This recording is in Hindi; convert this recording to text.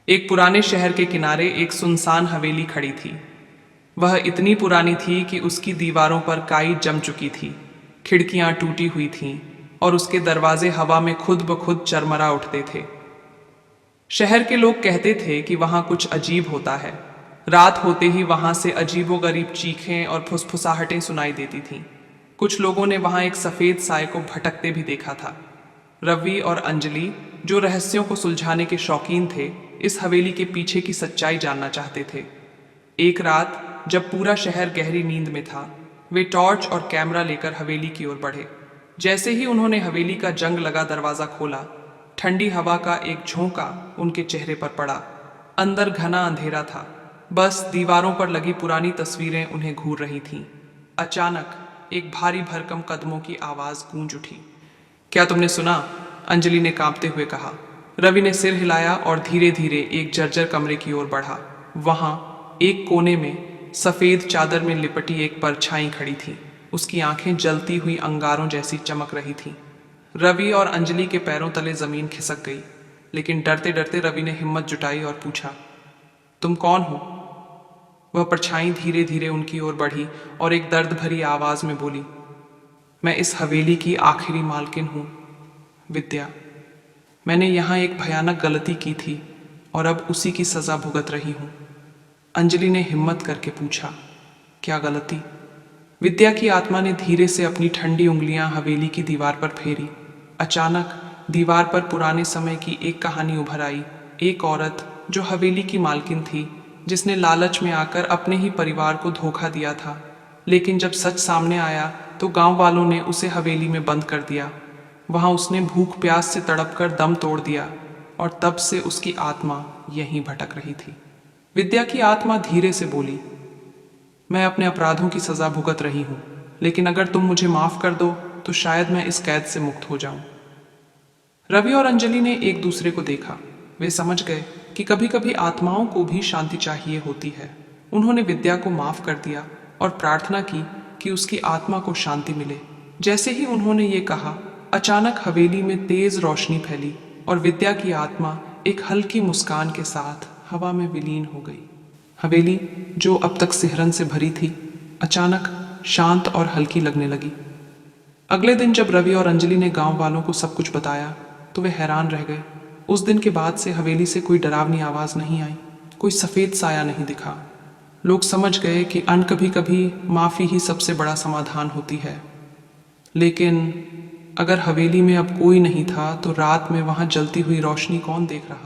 एक पुराने शहर के किनारे एक सुनसान हवेली खड़ी थी। वह इतनी पुरानी थी कि उसकी दीवारों पर काई जम चुकी थी, खिड़कियां टूटी हुई थीं और उसके दरवाजे हवा में खुद ब खुद चरमरा उठते थे। शहर के लोग कहते थे कि वहां कुछ अजीब होता है। रात होते ही वहां से अजीबोगरीब चीखें और फुसफुसाहटें सुनाई देती थीं। कुछ लोगों ने वहां एक सफेद साए को भटकते भी देखा था। रवि और अंजलि, जो रहस्यों को सुलझाने के शौकीन थे, इस हवेली के पीछे की सच्चाई जानना चाहते थे। एक रात जब पूरा शहर गहरी नींद में था, वे टॉर्च और कैमरा लेकर हवेली की ओर बढ़े। जैसे ही उन्होंने हवेली का जंग लगा दरवाजा खोला, ठंडी हवा का एक झोंका उनके चेहरे पर पड़ा। अंदर घना अंधेरा था, बस दीवारों पर लगी पुरानी तस्वीरें उन्हें घूर रही थीं। अचानक एक भारी भरकम कदमों की आवाज गूंज उठी। क्या तुमने सुना? अंजलि ने कांपते हुए कहा। रवि ने सिर हिलाया और धीरे धीरे एक जर्जर कमरे की ओर बढ़ा। वहां एक कोने में सफेद चादर में लिपटी एक परछाई खड़ी थी। उसकी आंखें जलती हुई अंगारों जैसी चमक रही थीं। रवि और अंजलि के पैरों तले जमीन खिसक गई, लेकिन डरते डरते रवि ने हिम्मत जुटाई और पूछा, तुम कौन हो? वह परछाई धीरे धीरे उनकी ओर बढ़ी और एक दर्द भरी आवाज में बोली, मैं इस हवेली की आखिरी मालकिन हूं, विद्या। मैंने यहाँ एक भयानक गलती की थी और अब उसी की सजा भुगत रही हूँ। अंजलि ने हिम्मत करके पूछा, क्या गलती? विद्या की आत्मा ने धीरे से अपनी ठंडी उंगलियां हवेली की दीवार पर फेरी। अचानक दीवार पर पुराने समय की एक कहानी उभर आई। एक औरत जो हवेली की मालकिन थी, जिसने लालच में आकर अपने ही परिवार को धोखा दिया था। लेकिन जब सच सामने आया तो गांव वालों ने उसे हवेली में बंद कर दिया। वहां उसने भूख प्यास से तड़पकर दम तोड़ दिया और तब से उसकी आत्मा यहीं भटक रही थी। विद्या की आत्मा धीरे से बोली, मैं अपने अपराधों की सजा भुगत रही हूं, लेकिन अगर तुम मुझे माफ कर दो तो शायद मैं इस कैद से मुक्त हो जाऊं। रवि और अंजलि ने एक दूसरे को देखा। वे समझ गए कि कभी कभी आत्माओं को भी शांति चाहिए होती है। उन्होंने विद्या को माफ कर दिया और प्रार्थना की कि उसकी आत्मा को शांति मिले। जैसे ही उन्होंने ये कहा, अचानक हवेली में तेज रोशनी फैली और विद्या की आत्मा एक हल्की मुस्कान के साथ हवा में विलीन हो गई। हवेली, जो अब तक सिहरन से भरी थी, अचानक शांत और हल्की लगने लगी। अगले दिन जब रवि और अंजलि ने गांव वालों को सब कुछ बताया तो वे हैरान रह गए। उस दिन के बाद से हवेली से कोई डरावनी आवाज नहीं आई, कोई सफेद साया नहीं दिखा। लोग समझ गए कि कभी कभी माफी ही सबसे बड़ा समाधान होती है। लेकिन अगर हवेली में अब कोई नहीं था तो रात में वहां जलती हुई रोशनी कौन देख रहा था?